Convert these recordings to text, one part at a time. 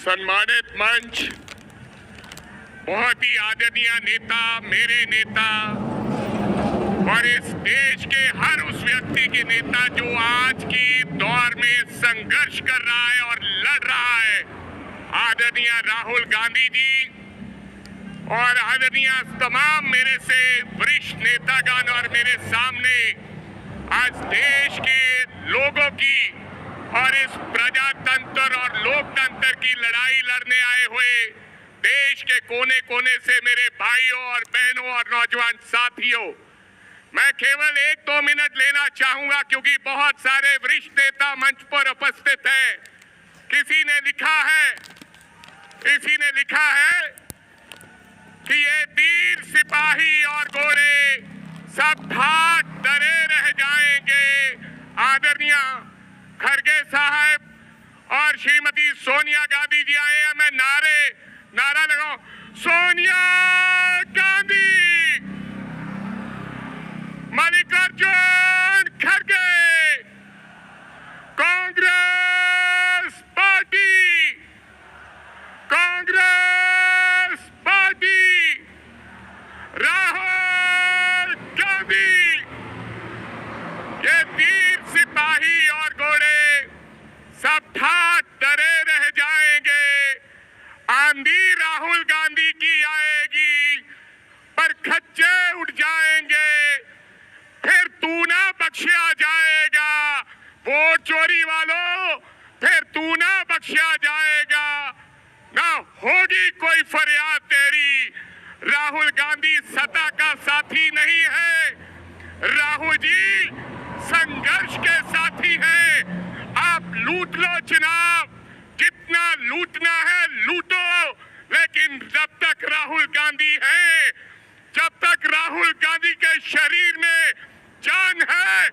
सम्मानित मंच, बहुत ही आदरणीय नेता, मेरे नेता और इस देश के हर उस व्यक्ति के नेता जो आज की दौर में संघर्ष कर रहा है और लड़ रहा है, आदरणीय राहुल गांधी जी और आदरणीय तमाम मेरे से वरिष्ठ नेतागण और मेरे सामने आज देश के लोगों की और इस प्रजातंत्र और लोकतंत्र की लड़ाई लड़ने आए हुए देश के कोने कोने से मेरे भाइयों और बहनों और नौजवान साथियों, मैं केवल 1-2 मिनट लेना चाहूंगा क्योंकि बहुत सारे वरिष्ठ नेता मंच पर उपस्थित हैं। किसी ने लिखा है कि ये वीर सिपाही और घोड़े सब ठाठ डरे रह जाएंगे। आदरणीय खड़गे साहब और श्रीमती सोनिया गांधी जी आए हैं, मैं नारा लगाऊं, सोनिया गांधी, मल्लिकार्जुन खड़गे, कांग्रेस पार्टी, राहुल गांधी। ये वीर सिपाही और घोड़े सब ठाठ डरे रह जाएंगे। आंधी राहुल गांधी की आएगी पर खच्चे उड़ जाएंगे, फिर तू ना बख्शा जाएगा। वोट चोरी वालों, फिर तू ना बख्शा जाएगा, ना होगी कोई फरियाद तेरी। राहुल गांधी सत्ता का साथी नहीं है, राहुल जी संघर्ष के साथी हैं। आप लूट लो चुनाव, जितना लूटना है लूटो, लेकिन जब तक राहुल गांधी है, जब तक राहुल गांधी के शरीर में जान है,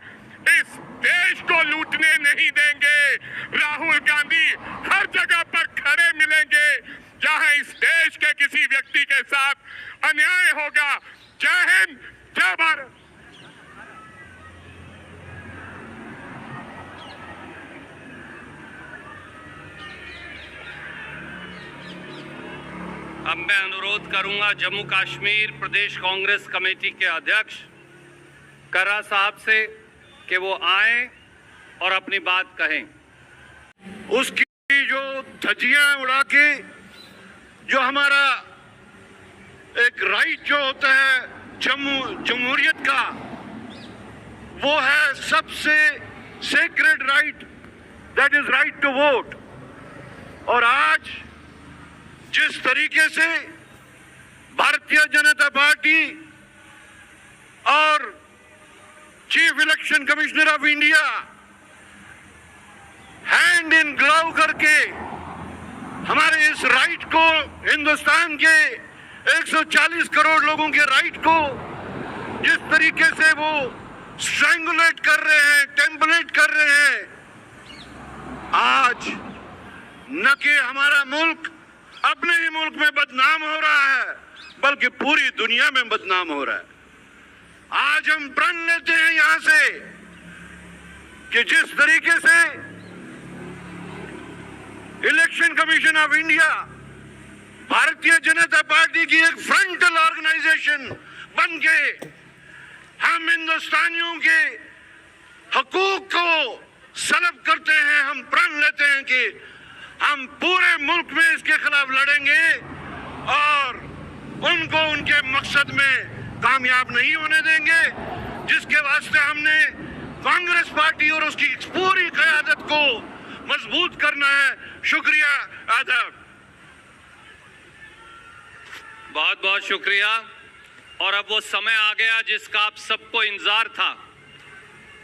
इस देश को लूटने नहीं देंगे। राहुल गांधी हर जगह पर खड़े मिलेंगे जहां इस देश के किसी व्यक्ति के साथ अन्याय होगा। जय हिंद, जय भारत। अब मैं अनुरोध करूंगा जम्मू कश्मीर प्रदेश कांग्रेस कमेटी के अध्यक्ष करा साहब से कि वो आए और अपनी बात कहें। उसकी जो धज्जियां उड़ा के जो हमारा एक राइट जो होता है जमहूरियत का, वो है सबसे sacred right, that is right to vote. और आज जिस तरीके से भारतीय जनता पार्टी और chief election commissioner of India hand in glove करके हमारे इस राइट को, हिंदुस्तान के 140 करोड़ लोगों के राइट को जिस तरीके से वो स्ट्रैंगुलेट कर रहे हैं, टेम्पलेट कर रहे हैं, आज न कि हमारा मुल्क अपने ही मुल्क में बदनाम हो रहा है, बल्कि पूरी दुनिया में बदनाम हो रहा है। आज हम प्रण लेते हैं यहां से कि जिस तरीके से इलेक्शन कमीशन ऑफ इंडिया भारतीय जनता पार्टी की एक फ्रंटल ऑर्गेनाइजेशन बन के हम हिंदुस्तानियों के हकूक को सलब करते हैं, हम प्रण लेते हैं कि हम पूरे मुल्क में इसके खिलाफ लड़ेंगे और उनको उनके मकसद में कामयाब नहीं होने देंगे, जिसके वास्ते हमने कांग्रेस पार्टी और उसकी पूरी क़यादत को मजबूत करना है। शुक्रिया, आदाब। बहुत बहुत शुक्रिया। और अब वो समय आ गया जिसका आप सबको इंतजार था।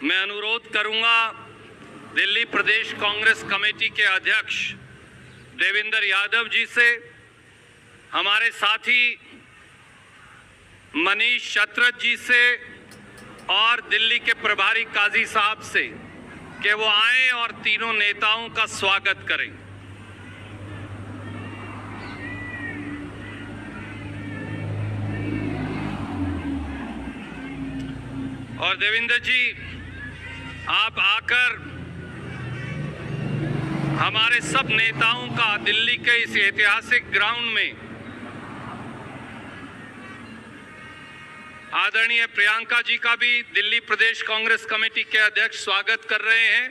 मैं अनुरोध करूंगा दिल्ली प्रदेश कांग्रेस कमेटी के अध्यक्ष देवेंद्र यादव जी से, हमारे साथी मनीष शत्रथ जी से और दिल्ली के प्रभारी काजी साहब से कि वो आए और तीनों नेताओं का स्वागत करें। और देवेंद्र जी, आप आकर हमारे सब नेताओं का दिल्ली के इस ऐतिहासिक ग्राउंड में आदरणीय प्रियंका जी का भी दिल्ली प्रदेश कांग्रेस कमेटी के अध्यक्ष स्वागत कर रहे हैं।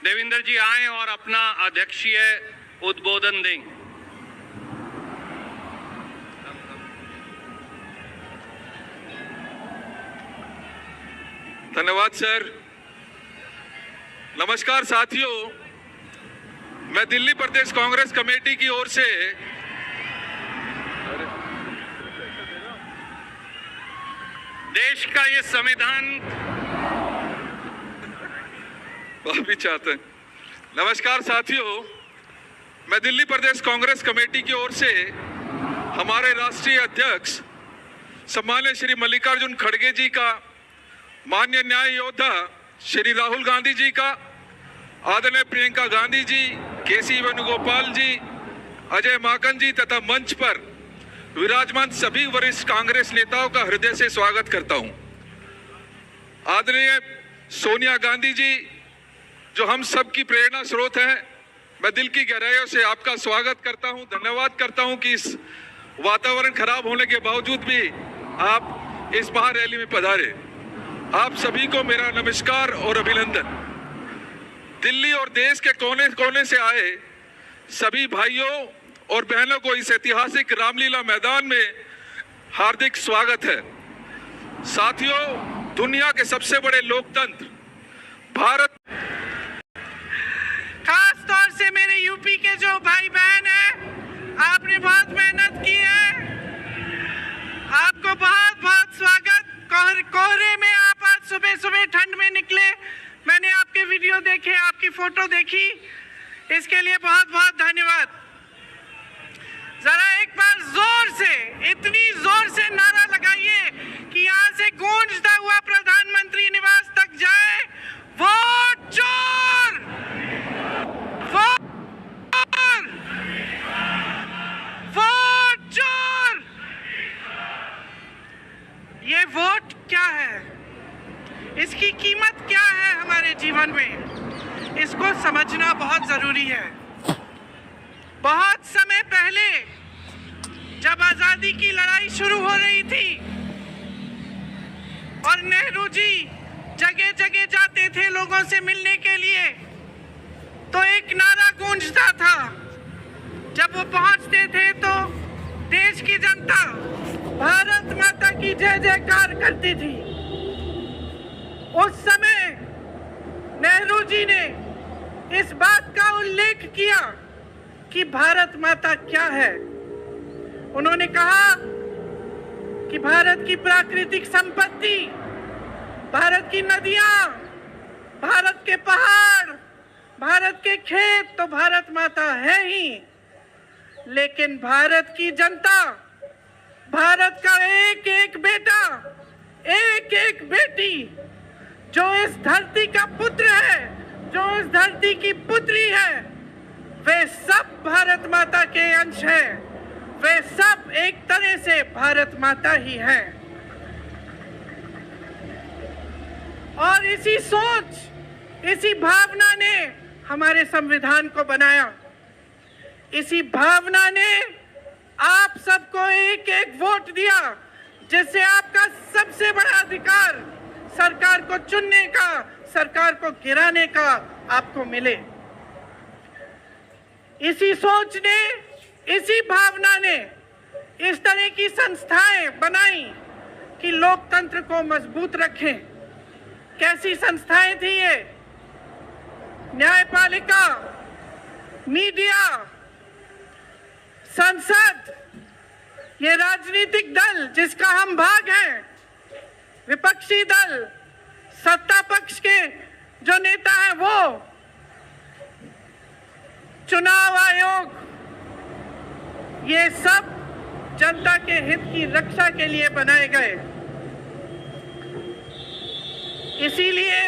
देवेंद्र जी आए और अपना अध्यक्षीय उद्बोधन दें। धन्यवाद सर। नमस्कार साथियों, मैं दिल्ली प्रदेश कांग्रेस कमेटी की ओर से देश का ये संविधान भी चाहते हैं। नमस्कार साथियों, मैं दिल्ली प्रदेश कांग्रेस कमेटी की ओर से हमारे राष्ट्रीय अध्यक्ष सम्मान्य श्री मल्लिकार्जुन खड़गे जी का, माननीय न्याय योद्धा श्री राहुल गांधी जी का, आदरणीय प्रियंका गांधी जी, केसी वेणुगोपाल जी, अजय माकन जी तथा मंच पर विराजमान सभी वरिष्ठ कांग्रेस नेताओं का हृदय से स्वागत करता हूं। आदरणीय सोनिया गांधी जी, जो हम सब की प्रेरणा स्रोत हैं, मैं दिल की गहराइयों से आपका स्वागत करता हूं, धन्यवाद करता हूं कि इस वातावरण खराब होने के बावजूद भी आप इस महारैली में पधारे। आप सभी को मेरा नमस्कार और अभिनंदन। दिल्ली और देश के कोने कोने से आए सभी भाइयों और बहनों को इस ऐतिहासिक रामलीला मैदान में हार्दिक स्वागत है। साथियों, दुनिया के सबसे बड़े लोकतंत्र भारत, खास तौर से मेरे यूपी के जो भाई बहन हैं, आपने बहुत मेहनत की है, आपको बहुत बहुत स्वागत। कोहरे में आप आज सुबह सुबह ठंड में निकले, मैंने आपके वीडियो देखे, आपकी फोटो देखी, इसके लिए बहुत बहुत धन्यवाद। जरा एक बार जोर से, इतनी जोर से नारा लगाइए कि यहाँ से गूंजता हुआ प्रधानमंत्री निवास तक जाए, वोट चोर, वोट चोर। ये वोट क्या है, इसकी कीमत क्या है हमारे जीवन में, इसको समझना बहुत जरूरी है। बहुत समय पहले जब आजादी की लड़ाई शुरू हो रही थी और नेहरू जी जगह जगह जाते थे लोगों से मिलने के लिए, तो एक नारा गूंजता था। जब वो पहुंचते थे तो देश की जनता भारत माता की जय जयकार करती थी। उस समय नेहरू जी ने इस बात का उल्लेख किया कि भारत माता क्या है। उन्होंने कहा कि भारत की प्राकृतिक संपत्ति, भारत की नदियां, भारत के पहाड़, भारत के खेत तो भारत माता है ही, लेकिन भारत की जनता, भारत का एक एक बेटा, एक एक बेटी, जो इस धरती का पुत्र है, जो इस धरती की पुत्री है, वे सब भारत माता के अंश हैं। वे सब एक तरह से भारत माता ही हैं। और इसी सोच, इसी भावना ने हमारे संविधान को बनाया। इसी भावना ने आप सबको एक एक वोट दिया, जिससे आपका सबसे बड़ा अधिकार सरकार को चुनने का, सरकार को गिराने का आपको मिले। इसी सोच ने, इसी भावना ने इस तरह की संस्थाएं बनाई कि लोकतंत्र को मजबूत रखें। कैसी संस्थाएं थी ये? न्यायपालिका, मीडिया, संसद, ये राजनीतिक दल जिसका हम भाग हैं, विपक्षी दल, सत्ता पक्ष के जो नेता हैं वो, चुनाव आयोग, ये सब जनता के हित की रक्षा के लिए बनाए गए। इसीलिए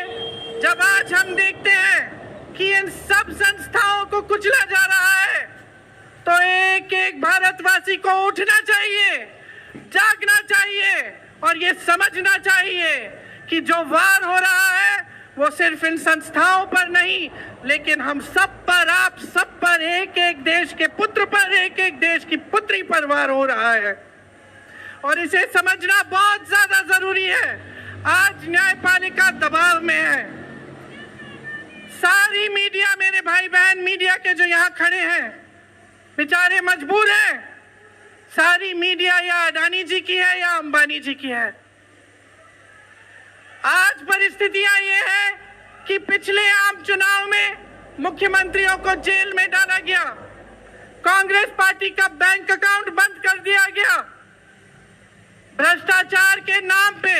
जब आज हम देखते हैं कि इन सब संस्थाओं को कुचला जा रहा है, तो एक एक भारतवासी को उठना चाहिए, जागना चाहिए और ये समझना चाहिए कि जो वार हो रहा है वो सिर्फ इन संस्थाओं पर नहीं, लेकिन हम सब पर, आप पर, एक एक देश के पुत्र पर, एक एक देश की पुत्री पर वार हो रहा है और इसे समझना बहुत ज्यादा जरूरी है। आज न्यायपालिका दबाव में है। सारी मीडिया, मेरे भाई बहन मीडिया के जो यहाँ खड़े हैं, बेचारे मजबूर हैं। सारी मीडिया या अडानी जी की है या अंबानी जी की है। आज परिस्थितियां ये है कि पिछले आम चुनाव में मुख्यमंत्रियों को जेल में डाला गया, कांग्रेस पार्टी का बैंक अकाउंट बंद कर दिया गया, भ्रष्टाचार के नाम पे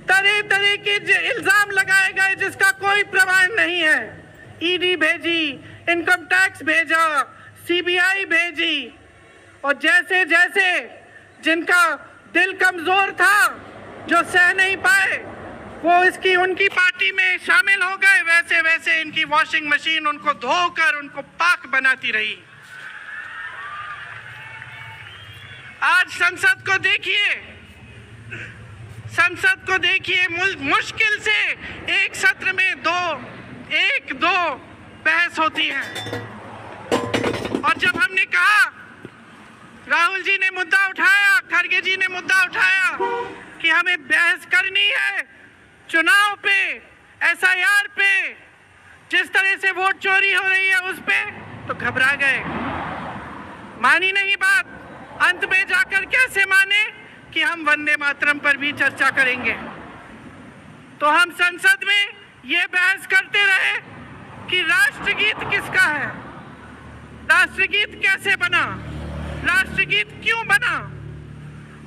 तरह तरह के इल्जाम लगाए गए जिसका कोई प्रमाण नहीं है। ईडी भेजी, इनकम टैक्स भेजा, सीबीआई भेजी और जैसे जैसे जिनका दिल कमजोर था, जो सह नहीं पाए, वो उनकी पार्टी में शामिल हो गए। वैसे वैसे इनकी वॉशिंग मशीन उनको धोकर उनको पाक बनाती रही। आज संसद को देखिए, मुश्किल से एक सत्र में दो बहस होती है। और जब हमने कहा, राहुल जी ने मुद्दा उठाया, खड़गे जी ने मुद्दा उठाया कि हमें बहस करनी है चुनाव पे, एसआईआर पे, जिस तरह से वोट चोरी हो रही है उस पे, तो घबरा गए, मानी नहीं बात। अंत में जाकर कैसे माने कि हम वंदे मातरम पर भी चर्चा करेंगे। तो हम संसद में ये बहस करते रहे कि राष्ट्रगीत किसका है, राष्ट्रगीत कैसे बना, राष्ट्रगीत क्यों बना,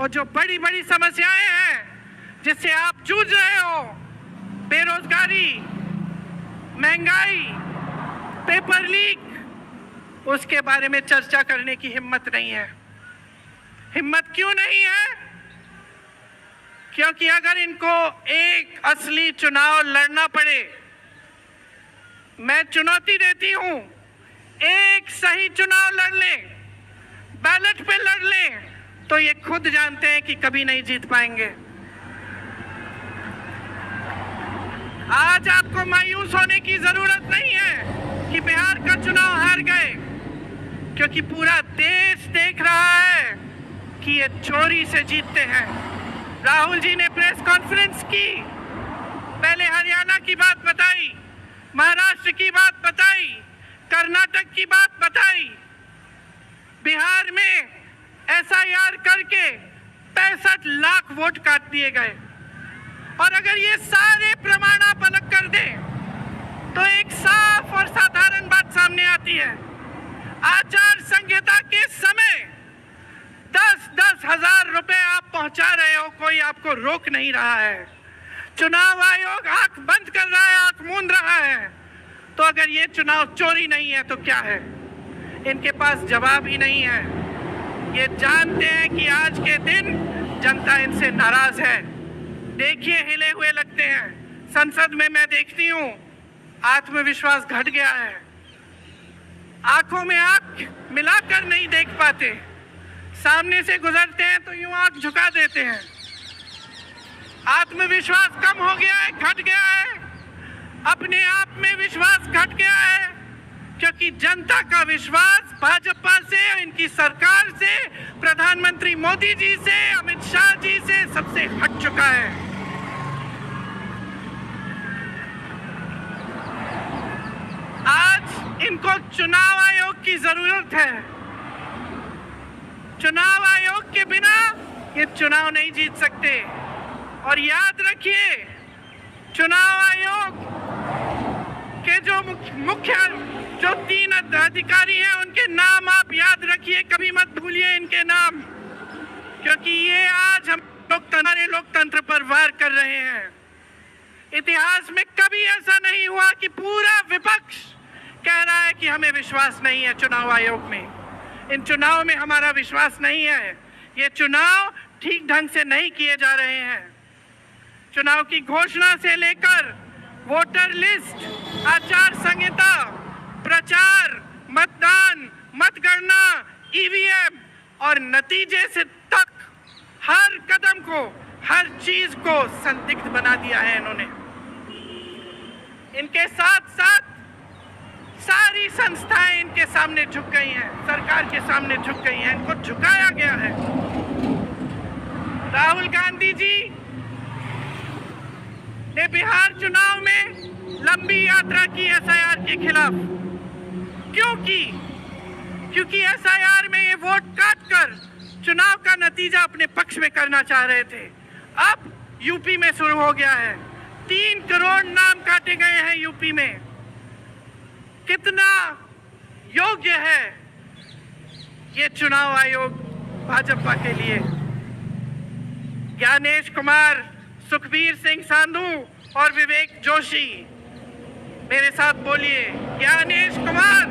और जो बड़ी बड़ी समस्याएं हैं जिससे आप जूझ रहे हो, बेरोजगारी, महंगाई, पेपर लीक, उसके बारे में चर्चा करने की हिम्मत नहीं है। हिम्मत क्यों नहीं है? क्योंकि अगर इनको एक असली चुनाव लड़ना पड़े, मैं चुनौती देती हूं, एक सही चुनाव लड़ लें, बैलेट पे लड़ लें, तो ये खुद जानते हैं कि कभी नहीं जीत पाएंगे। आज आपको मायूस होने की जरूरत नहीं है कि बिहार का चुनाव हार गए, क्योंकि पूरा देश देख रहा है कि ये चोरी से जीतते हैं। राहुल जी ने प्रेस कॉन्फ्रेंस की, पहले हरियाणा की बात बताई, महाराष्ट्र की बात बताई, कर्नाटक की बात बताई, बिहार में एसआईआर करके 65 लाख वोट काट दिए गए। और अगर ये सारे प्रमाण आप अलग कर दें तो एक साफ और साधारण बात सामने आती है। आचार संहिता के समय 10-10 हजार रुपए आप पहुंचा रहे हो, कोई आपको रोक नहीं रहा है। चुनाव आयोग आंख बंद कर रहा है, आंख मूंद रहा है। तो अगर ये चुनाव चोरी नहीं है तो क्या है? इनके पास जवाब ही नहीं है। ये जानते हैं कि आज के दिन जनता इनसे नाराज है। देखिए, हिले हुए लगते हैं। संसद में मैं देखती हूँ आत्मविश्वास घट गया है, आंखों में आंख मिलाकर नहीं देख पाते, सामने से गुजरते हैं तो यूं आंख झुका देते हैं। आत्मविश्वास कम हो गया है, घट गया है, अपने आप में विश्वास घट गया है, क्योंकि जनता का विश्वास भाजपा से, इनकी सरकार से, प्रधानमंत्री मोदी जी से, अमित शाह जी से सबसे हट चुका है। आज इनको चुनाव आयोग की जरूरत है। चुनाव आयोग के बिना ये चुनाव नहीं जीत सकते। और याद रखिए, चुनाव आयोग के जो मुख्य 3 अधिकारी हैं, उनके नाम आप याद रखिए, कभी मत भूलिए इनके नाम, क्योंकि ये आज हम लोकतंत्र पर वार कर रहे हैं। इतिहास में कभी ऐसा नहीं हुआ कि पूरा विपक्ष कह रहा है कि हमें विश्वास नहीं है चुनाव आयोग में। इन चुनाव में हमारा विश्वास नहीं है। ये चुनाव ठीक ढंग से नहीं किए जा रहे हैं। चुनाव की घोषणा से लेकर वोटर लिस्ट, आचार संहिता, प्रचार, मतदान, मतगणना, ईवीएम और नतीजे से तक हर कदम को, हर चीज को संदिग्ध बना दिया है इन्होंने। इनके साथ साथ सारी सारी संस्थाएं इनके सामने झुक गई हैं, सरकार के सामने झुक गई हैं, इनको झुकाया गया है। राहुल गांधी जी ने बिहार चुनाव में लंबी यात्रा की एसआईआर के खिलाफ। क्यों की? क्योंकि एसआईआर में ये वोट काटकर चुनाव का नतीजा अपने पक्ष में करना चाह रहे थे। अब यूपी में शुरू हो गया है, 3 करोड़ नाम काटे गए हैं यूपी में। कितना योग्य है ये चुनाव आयोग भाजपा के लिए? ज्ञानेश कुमार, सुखबीर सिंह सांधू और विवेक जोशी, मेरे साथ बोलिए। ज्ञानेश कुमार,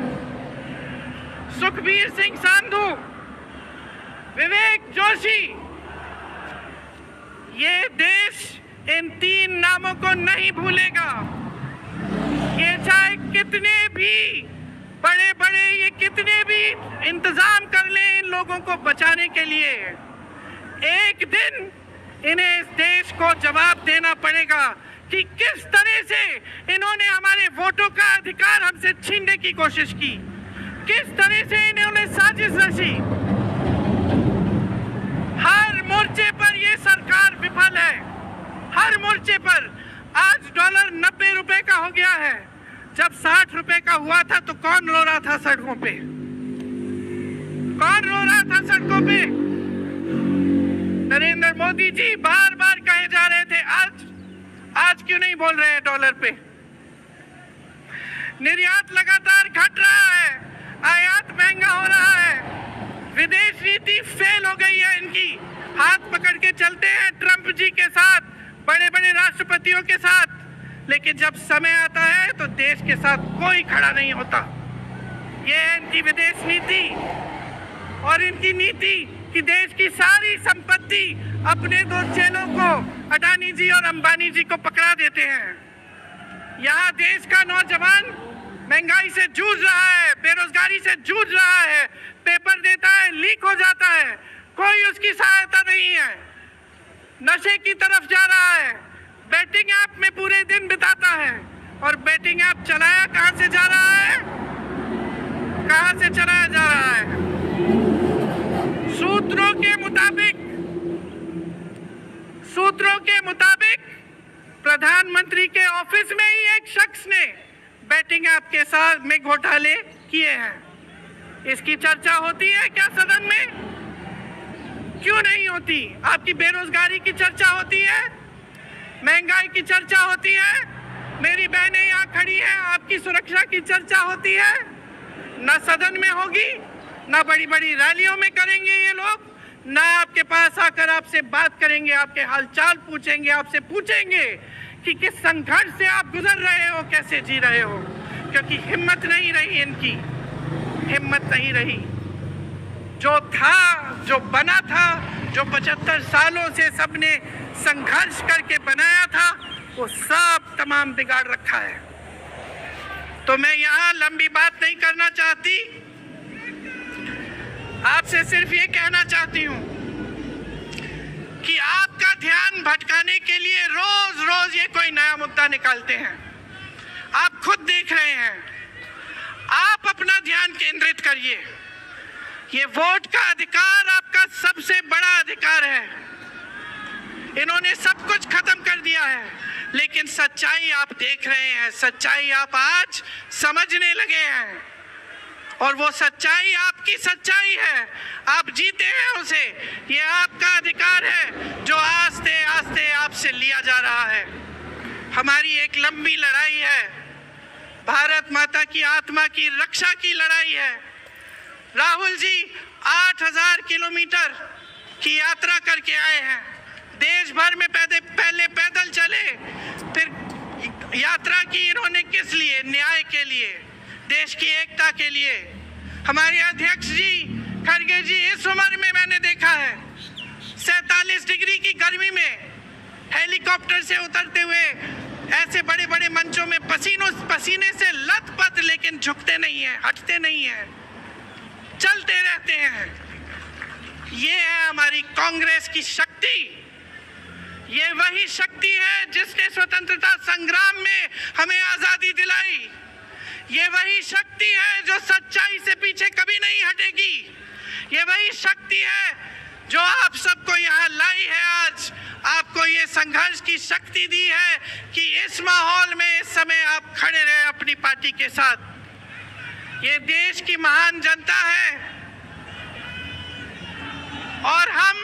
सुखबीर सिंह सांधू, विवेक जोशी। ये देश इन 3 नामों को नहीं भूलेगा। ये चाहे कितने भी बड़े ये कितने भी इंतजाम कर लें इन लोगों को बचाने के लिए, एक दिन इन्हें इस देश को जवाब देना पड़ेगा कि किस तरह से इन्होंने हमारे वोटों का अधिकार हमसे छीनने की कोशिश की, किस तरह से इन्होंने साजिश रची। हर मोर्चे पर ये सरकार विफल है, हर मोर्चे पर। आज डॉलर 90 रुपए का हो गया है। जब 60 रुपए का हुआ था तो कौन रो रहा था सड़कों पे? कौन रो रहा था सड़कों पे? नरेंद्र मोदी जी बार बार कहे जा रहे थे, आज क्यों नहीं बोल रहे हैं डॉलर पे? निर्यात लगातार घट रहा है, आयात महंगा हो रहा है, विदेश नीति फेल हो गई है इनकी। हाथ पकड़ के चलते हैं ट्रंप जी के साथ, बड़े बड़े राष्ट्रपतियों के साथ, लेकिन जब समय आता है तो देश के साथ कोई खड़ा नहीं होता। ये है इनकी विदेश नीति और इनकी नीति कि देश की सारी संपत्ति अपने 2 चेलों को, अडानी जी और अंबानी जी को पकड़ा देते हैं। यहाँ देश का नौजवान महंगाई से जूझ रहा है, बेरोजगारी से जूझ रहा है, पेपर देता है, लीक हो जाता है, कोई उसकी सहायता नहीं है, नशे की तरफ जा रहा है, बैटिंग ऐप में पूरे दिन बिताता है। और बैटिंग ऐप चलाया कहां से जा रहा है? कहां से चलाया जा रहा है? सूत्रों के मुताबिक प्रधानमंत्री के ऑफिस में ही एक शख्स ने बैटिंग ऐप के साथ में घोटाले किए हैं। इसकी चर्चा होती है क्या सदन में? क्यों नहीं होती? आपकी बेरोजगारी की चर्चा होती है, महंगाई की चर्चा होती है, मेरी बहनें यहाँ खड़ी हैं, आपकी सुरक्षा की चर्चा होती है। ना सदन में होगी, ना बड़ी बड़ी रैलियों में करेंगे ये लोग, ना आपके पास आकर आपसे बात करेंगे, आपके हालचाल पूछेंगे, आपसे पूछेंगे कि किस संघर्ष से आप गुजर रहे हो, कैसे जी रहे हो। क्योंकि हिम्मत नहीं रही इनकी, हिम्मत नहीं रही। जो था, जो बना था, जो 75 सालों से सबने संघर्ष करके बनाया था, वो सब तमाम बिगाड़ रखा है। तो मैं यहाँ लंबी बात नहीं करना चाहती, आपसे सिर्फ ये कहना चाहती हूँ कि आपका ध्यान भटकाने के लिए रोज रोज ये कोई नया मुद्दा निकालते हैं। आप खुद देख रहे हैं, आप अपना ध्यान केंद्रित करिए। ये वोट का अधिकार आपका सबसे बड़ा अधिकार है। इन्होंने सब कुछ खत्म कर दिया है, लेकिन सच्चाई आप देख रहे हैं, सच्चाई आप आज समझने लगे हैं, और वो सच्चाई आपकी सच्चाई है। आप जीते हैं उसे, ये आपका अधिकार है जो आस्ते आस्ते आपसे लिया जा रहा है। हमारी एक लंबी लड़ाई है, भारत माता की आत्मा की रक्षा की लड़ाई है। राहुल जी 8000 किलोमीटर की यात्रा करके आए हैं, देश भर में पहले पैदल चले, फिर यात्रा की इन्होंने किस लिए? न्याय के लिए, देश की एकता के लिए। हमारे अध्यक्ष जी खड़गे जी, इस उम्र में मैंने देखा है 47 डिग्री की गर्मी में हेलीकॉप्टर से उतरते हुए ऐसे बड़े बड़े मंचों में पसीने से लथपथ, लेकिन झुकते नहीं हैं, हटते नहीं हैं, चलते रहते हैं। ये है हमारी कांग्रेस की शक्ति। ये वही शक्ति है जिसने स्वतंत्रता संग्राम में हमें आजादी दिलाई। ये वही शक्ति है जो सच्चाई से पीछे कभी नहीं हटेगी। ये वही शक्ति है जो आप सबको यहाँ लाई है। आज आपको ये संघर्ष की शक्ति दी है कि इस माहौल में इस समय आप खड़े रहे अपनी पार्टी के साथ। ये देश की महान जनता है और हम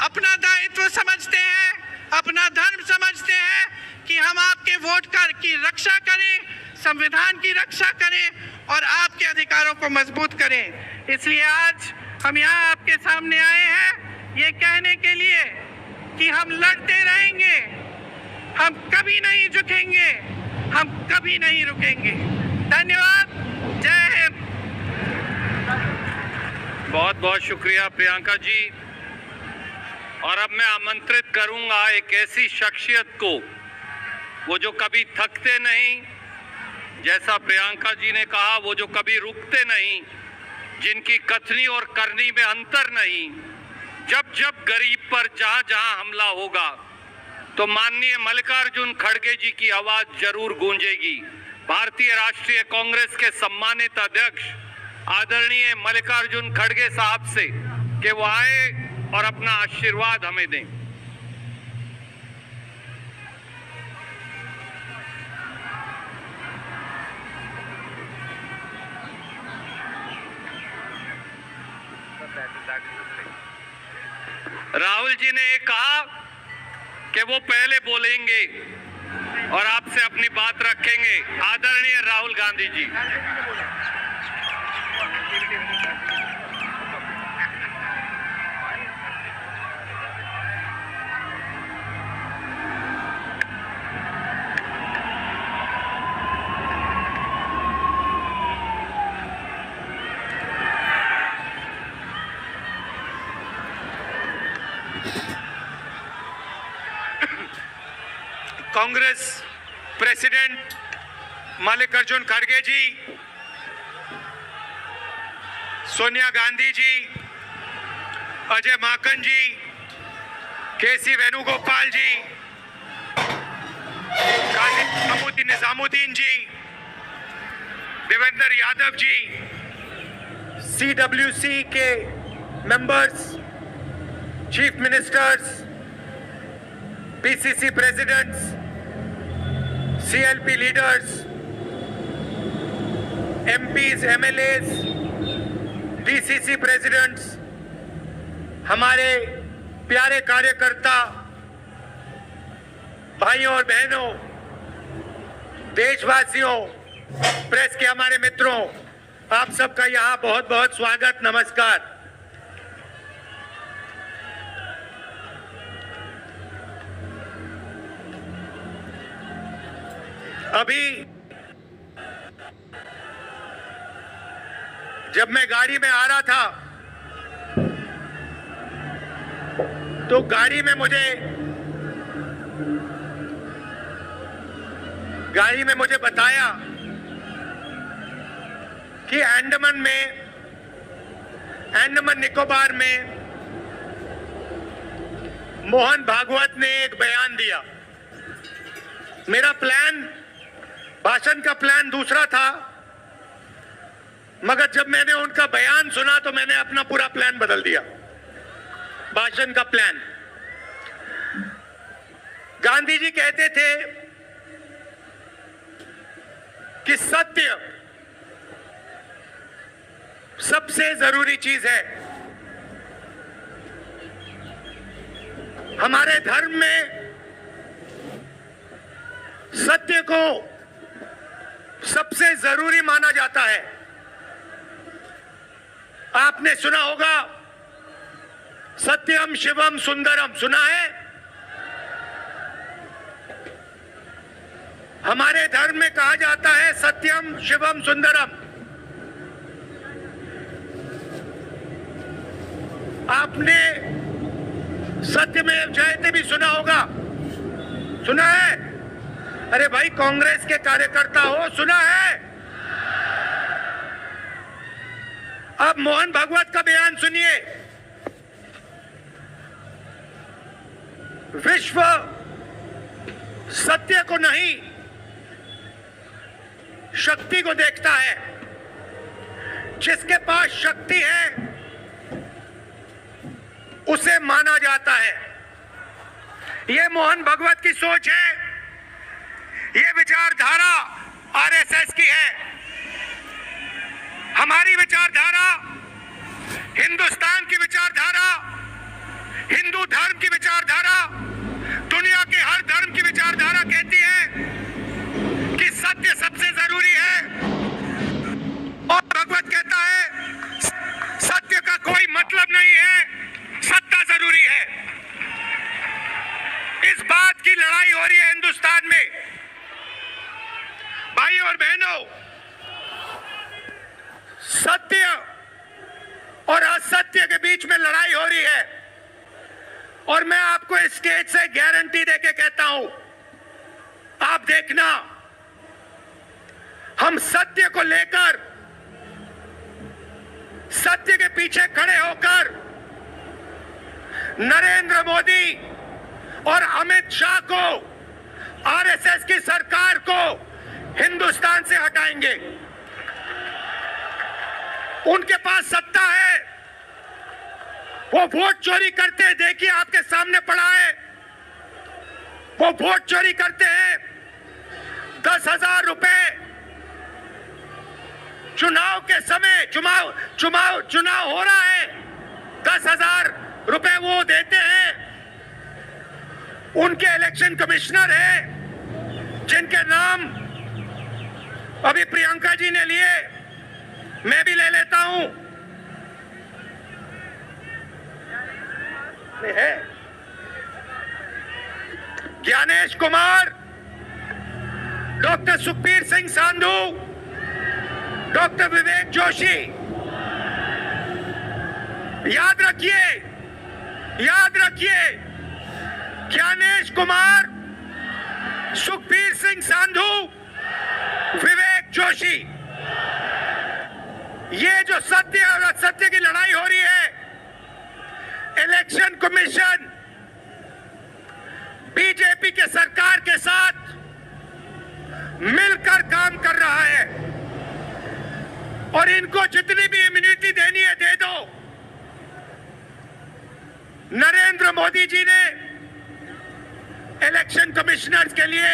अपना दायित्व समझते हैं, अपना धर्म समझते हैं कि हम आपके वोट की रक्षा करें, संविधान की रक्षा करें और आपके अधिकारों को मजबूत करें। इसलिए आज हम यहाँ आपके सामने आए हैं ये कहने के लिए कि हम लड़ते रहेंगे, हम कभी नहीं झुकेंगे, हम कभी नहीं रुकेंगे। धन्यवाद। जय हिंद। बहुत बहुत शुक्रिया प्रियंका जी। और अब मैं आमंत्रित करूंगा एक ऐसी शख्सियत को, वो जो कभी थकते नहीं, जैसा प्रियंका जी ने कहा, वो जो कभी रुकते नहीं, जिनकी कथनी और करनी में अंतर नहीं। जब जब गरीब पर जहां जहां हमला होगा तो माननीय मल्लिकार्जुन खड़गे जी की आवाज जरूर गूंजेगी। भारतीय राष्ट्रीय कांग्रेस के सम्मानित अध्यक्ष आदरणीय मल्लिकार्जुन खड़गे साहब से कि वो आए और अपना आशीर्वाद हमें दें। राहुल जी ने ये कहा कि वो पहले बोलेंगे और आपसे अपनी बात रखेंगे। आदरणीय राहुल गांधी जी। कांग्रेस प्रेसिडेंट मल्लिकार्जुन खड़गे जी, सोनिया गांधी जी, अजय माकन जी, केसी वेणुगोपाल जी, काजी निजामुद्दीन जी, देवेंद्र यादव जी, CWC के members, chief ministers, PCC presidents, CLP leaders, MPs, MLAs, DCC presidents, हमारे प्यारे कार्यकर्ता भाइयों और बहनों, देशवासियों, प्रेस के हमारे मित्रों, आप सबका यहाँ बहुत बहुत स्वागत, नमस्कार। अभी जब मैं गाड़ी में आ रहा था तो गाड़ी में मुझे बताया कि अंडमान निकोबार में मोहन भागवत ने एक बयान दिया। मेरा भाषण का प्लान दूसरा था, मगर जब मैंने उनका बयान सुना तो मैंने अपना पूरा प्लान बदल दिया। भाषण का प्लान, गांधी जी कहते थे कि सत्य सबसे जरूरी चीज है। हमारे धर्म में सत्य को सबसे जरूरी माना जाता है। आपने सुना होगा सत्यम शिवम सुंदरम, सुना है? हमारे धर्म में कहा जाता है सत्यम शिवम सुंदरम। आपने सत्यमेव जयते भी सुना होगा, सुना है? अरे भाई कांग्रेस के कार्यकर्ता हो, सुना है? अब मोहन भागवत का बयान सुनिए। विश्व सत्य को नहीं, शक्ति को देखता है। जिसके पास शक्ति है उसे माना जाता है। यह मोहन भागवत की सोच है, यह विचारधारा आरएसएस की है। हमारी विचारधारा, हिंदुस्तान की विचारधारा, हिंदू धर्म की विचारधारा, दुनिया के हर धर्म की विचारधारा कहती है कि सत्य सबसे जरूरी है। और भगवत कहता है सत्य का कोई मतलब नहीं है, सत्ता जरूरी है। इस बात की लड़ाई हो रही है हिंदुस्तान में। भाई और बहनों, सत्य और असत्य के बीच में लड़ाई हो रही है। और मैं आपको इस स्टेज से गारंटी देके कहता हूं, आप देखना, हम सत्य को लेकर, सत्य के पीछे खड़े होकर नरेंद्र मोदी और अमित शाह को, आरएसएस की सरकार को हिंदुस्तान से हटाएंगे। उनके पास सत्ता है, वो वोट चोरी करते हैं। देखिए, आपके सामने पड़ा है, वो वोट चोरी करते हैं। 10,000 रुपए चुनाव के समय, चुनाव हो रहा है, 10,000 रुपए वो देते हैं। उनके इलेक्शन कमिश्नर हैं जिनके नाम अभी प्रियंका जी ने लिए, मैं भी ले लेता हूं। है ज्ञानेश कुमार, डॉक्टर सुखबीर सिंह सांधू, डॉक्टर विवेक जोशी। याद रखिए, ज्ञानेश कुमार, सुखबीर सिंह सांधू, विवेक जोशी। ये जो सत्य और असत्य की लड़ाई हो रही है, इलेक्शन कमीशन बीजेपी के सरकार के साथ मिलकर काम कर रहा है। और इनको जितनी भी इम्यूनिटी देनी है दे दो। नरेंद्र मोदी जी ने इलेक्शन कमिश्नर्स के लिए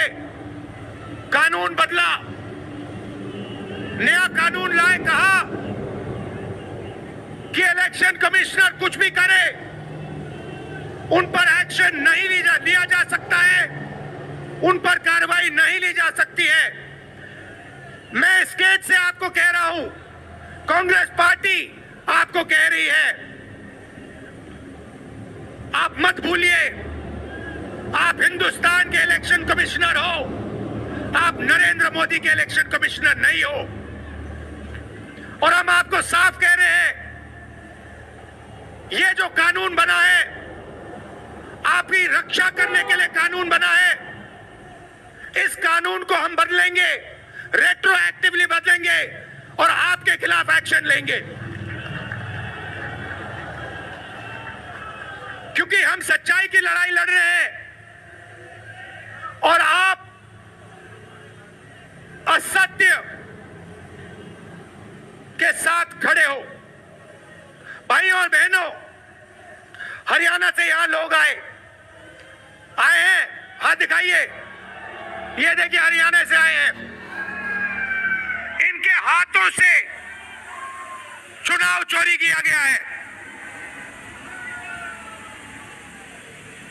कानून बदला, नया कानून लाए, कहा कि इलेक्शन कमिश्नर कुछ भी करे, उन पर एक्शन नहीं लिया जा सकता है, उन पर कार्रवाई नहीं ली जा सकती है। मैं स्टेज से आपको कह रहा हूं, कांग्रेस पार्टी आपको कह रही है, आप मत भूलिए, आप हिंदुस्तान के इलेक्शन कमिश्नर हो, आप नरेंद्र मोदी के इलेक्शन कमिश्नर नहीं हो। और हम आपको साफ कह रहे हैं, ये जो कानून बना है, आपकी रक्षा करने के लिए कानून बना है। इस कानून को हम बदलेंगे, रेट्रोएक्टिवली बदलेंगे और आपके खिलाफ एक्शन लेंगे। क्योंकि हम सच्चाई की लड़ाई लड़ रहे हैं और आप असत्य के साथ खड़े हो। भाइयों और बहनों, हरियाणा से यहां लोग आए हैं, हाथ दिखाइए। ये देखिए, हरियाणा से आए हैं। इनके हाथों से चुनाव चोरी किया गया है।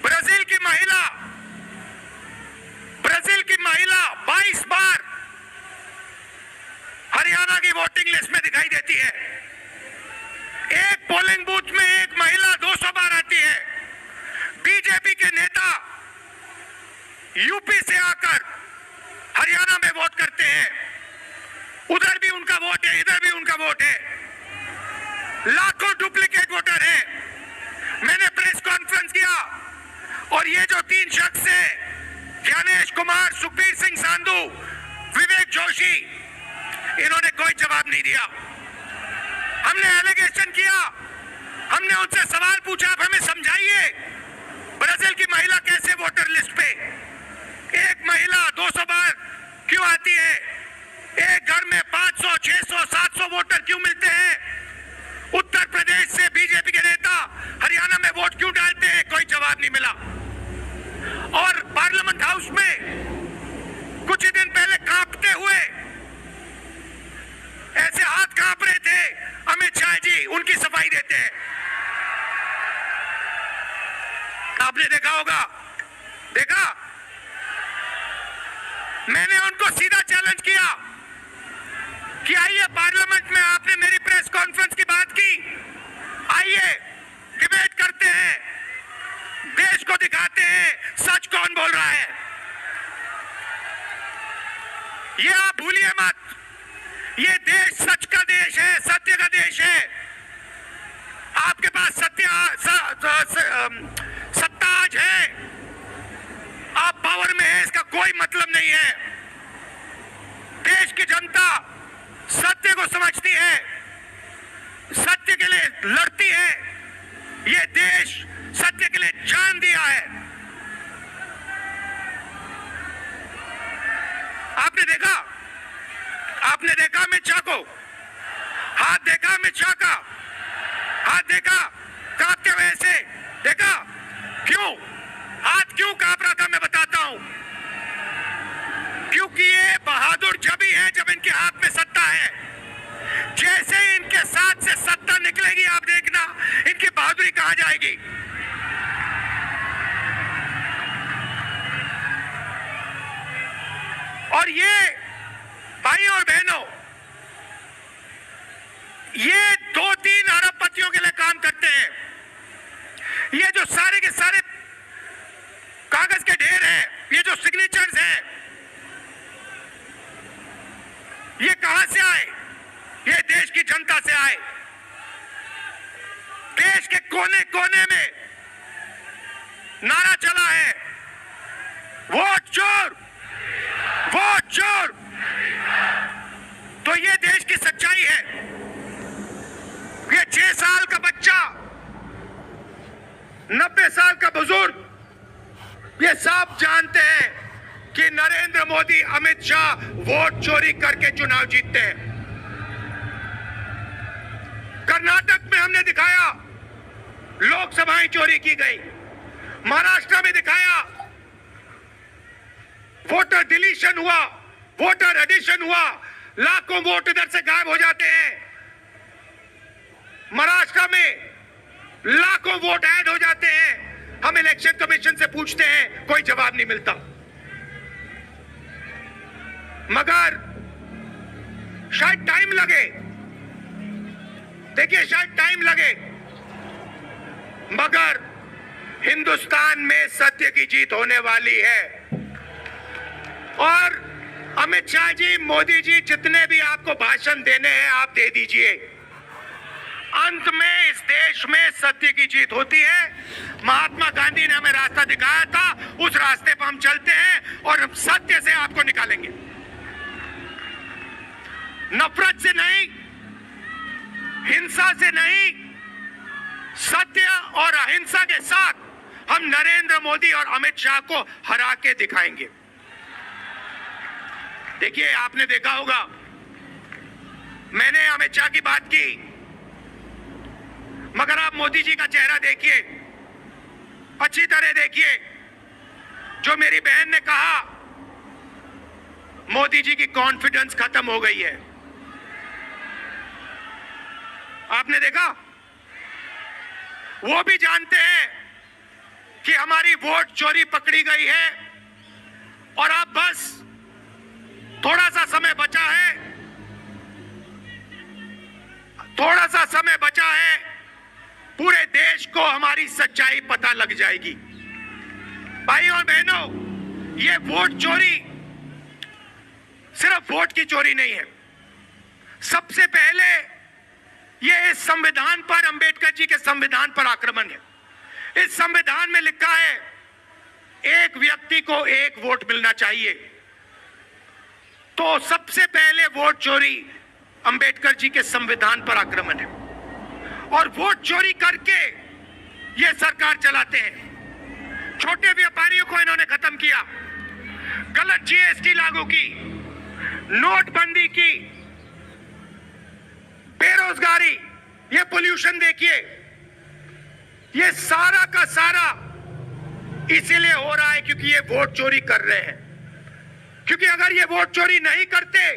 ब्राजील की महिला 22 बार हरियाणा की वोटिंग लिस्ट में दिखाई देती है। एक पोलिंग बूथ में एक महिला 200 बार आती है। बीजेपी के नेता यूपी से आकर हरियाणा में वोट करते हैं, उधर भी उनका वोट है, इधर भी उनका वोट है। लाखों डुप्लीकेट वोटर हैं। मैंने प्रेस कॉन्फ्रेंस किया और ये जो 3 शख्स हैं, ज्ञानेश कुमार, सुखबीर सिंह सांधू, विवेक जोशी, इन्होंने कोई जवाब नहीं दिया। हमने एलिगेशन किया, हमने उनसे सवाल पूछा, आप हमें समझाइए ब्राजील की महिला कैसे वोटर लिस्ट पे, एक महिला 200 बार क्यों आती है? एक घर में 500, 600, 700 वोटर क्यों मिलते हैं? उत्तर प्रदेश से बीजेपी के नेता हरियाणा में वोट क्यों डालते हैं? कोई जवाब नहीं मिला। और पार्लियामेंट हाउस में कुछ ही दिन पहले कांपते हुए, ऐसे हाथ कांप रहे थे, अमित शाह जी उनकी सफाई देते हैं। आपने देखा होगा, देखा? मैंने उनको सीधा चैलेंज किया कि आइए पार्लियामेंट में, आपने मेरी प्रेस कॉन्फ्रेंस की बात की, आइए डिबेट करते हैं, देश को दिखाते हैं सच कौन बोल रहा है। ये आप भूलिए मत, ये देश सच का देश है, सत्य का देश है। आपके पास सत्ता आज है, आप पावर में है, इसका कोई मतलब नहीं है। देश की जनता सत्य को समझती है, सत्य के लिए लड़ती है। ये देश सत्य के लिए जान दिया है। आपने देखा अमित शाह को, हाथ देखा अमित शाह का, हाथ देखा कांपते हुए ऐसे देखा? क्यों हाथ क्यों कांप रहा था? मैं बताता हूं, क्योंकि ये बहादुर जब ही है जब इनके हाथ में सत्ता है। जैसे ही इनके साथ से सत्ता निकलेगी, आप देखना इनकी बहादुरी कहां जाएगी। और ये भाई और बहनों, ये 2-3 अरबपतियों के लिए काम करते हैं। ये जो सारे के सारे कागज के ढेर हैं, ये जो सिग्नेचर्स हैं, ये कहां से आए? ये देश की जनता से आए। देश के कोने कोने में नारा चला है, वोट चोर, वोट चोर। तो ये देश की सच्चाई है। ये 6 साल का बच्चा, 90 साल का बुजुर्ग, ये सब जानते हैं कि नरेंद्र मोदी, अमित शाह वोट चोरी करके चुनाव जीतते हैं। कर्नाटक में हमने दिखाया लोकसभाएं चोरी की गई, महाराष्ट्र में दिखाया वोटर डिलीशन हुआ, वोटर एडिशन हुआ, लाखों वोट इधर से गायब हो जाते हैं। महाराष्ट्र में लाखों वोट ऐड हो जाते हैं। हम इलेक्शन कमीशन से पूछते हैं, कोई जवाब नहीं मिलता। मगर शायद टाइम लगे, देखिए शायद टाइम लगे, मगर हिंदुस्तान में सत्य की जीत होने वाली है। और अमित शाह जी, मोदी जी, जितने भी आपको भाषण देने हैं आप दे दीजिए। अंत में इस देश में सत्य की जीत होती है। महात्मा गांधी ने हमें रास्ता दिखाया था, उस रास्ते पर हम चलते हैं और सत्य से आपको निकालेंगे। नफरत से नहीं, हिंसा से नहीं, सत्य और अहिंसा के साथ हम नरेंद्र मोदी और अमित शाह को हरा के दिखाएंगे। देखिए, आपने देखा होगा, मैंने अमित शाह की बात की, मगर आप मोदी जी का चेहरा देखिए, अच्छी तरह देखिए। जो मेरी बहन ने कहा, मोदी जी की कॉन्फिडेंस खत्म हो गई है। आपने देखा, वो भी जानते हैं कि हमारी वोट चोरी पकड़ी गई है और अब बस थोड़ा सा समय बचा है, थोड़ा सा समय बचा है, पूरे देश को हमारी सच्चाई पता लग जाएगी। भाइयों और बहनों, ये वोट चोरी सिर्फ वोट की चोरी नहीं है। सबसे पहले ये इस संविधान पर, अंबेडकर जी के संविधान पर आक्रमण है। इस संविधान में लिखा है, एक व्यक्ति को एक वोट मिलना चाहिए। तो सबसे पहले वोट चोरी अंबेडकर जी के संविधान पर आक्रमण है। और वोट चोरी करके ये सरकार चलाते हैं। छोटे व्यापारियों को इन्होंने खत्म किया, गलत जीएसटी लागू की, नोटबंदी की, बेरोजगारी, ये पोल्यूशन देखिए, ये सारा का सारा इसीलिए हो रहा है क्योंकि ये वोट चोरी कर रहे हैं। क्योंकि अगर ये वोट चोरी नहीं करते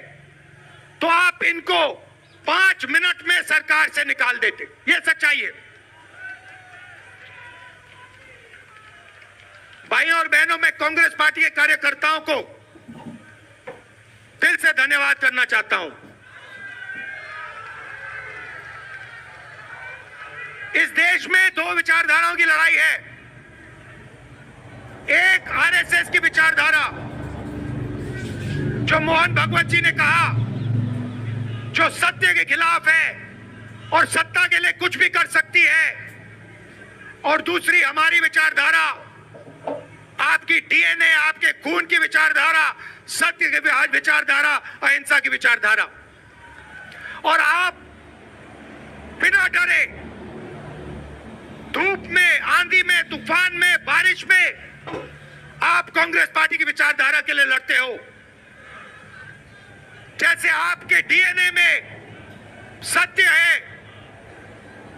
तो आप इनको 5 मिनट में सरकार से निकाल देते। ये सच्चाई है। भाइयों और बहनों, मैं कांग्रेस पार्टी के कार्यकर्ताओं को दिल से धन्यवाद करना चाहता हूं। इस देश में 2 विचारधाराओं की लड़ाई है। एक आरएसएस की विचारधारा, जो मोहन भगवत जी ने कहा, जो सत्य के खिलाफ है और सत्ता के लिए कुछ भी कर सकती है। और दूसरी हमारी विचारधारा, आपकी डीएनए, आपके खून की विचारधारा, सत्य की विचारधारा, अहिंसा की विचारधारा। और आप बिना डरे धूप में, आंधी में, तूफान में, बारिश में आप कांग्रेस पार्टी की विचारधारा के लिए लड़ते हो। जैसे आपके डीएनए में सत्य है,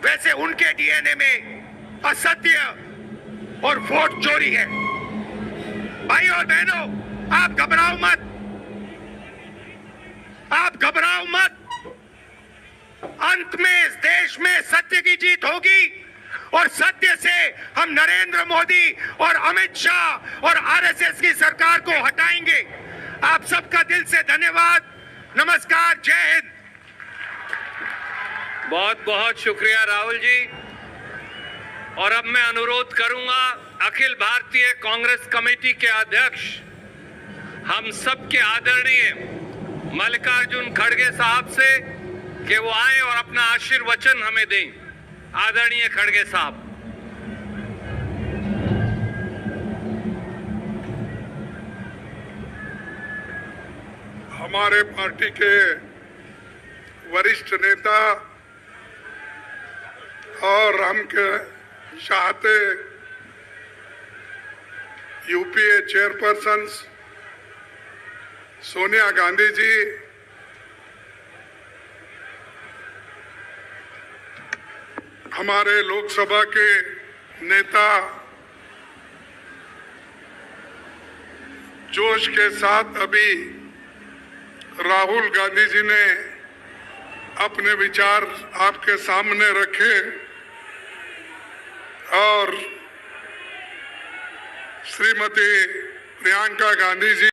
वैसे उनके डीएनए में असत्य और वोट चोरी है। भाइयों और बहनों, आप घबराओ मत, आप घबराओ मत। अंत में इस देश में सत्य की जीत होगी और सत्य से हम नरेंद्र मोदी और अमित शाह और आरएसएस की सरकार को हटाएंगे। आप सबका दिल से धन्यवाद। नमस्कार, जय हिंद। बहुत बहुत शुक्रिया राहुल जी। और अब मैं अनुरोध करूंगा अखिल भारतीय कांग्रेस कमेटी के अध्यक्ष, हम सबके आदरणीय मल्लिकार्जुन खड़गे साहब से कि वो आए और अपना आशीर्वचन हमें दें। आदरणीय खड़गे साहब। हमारे पार्टी के वरिष्ठ नेता और हम के चाहते यूपीए चेयरपर्सन सोनिया गांधी जी, हमारे लोकसभा के नेता जोश के साथ अभी राहुल गांधी जी ने अपने विचार आपके सामने रखे और श्रीमती प्रियंका गांधी जी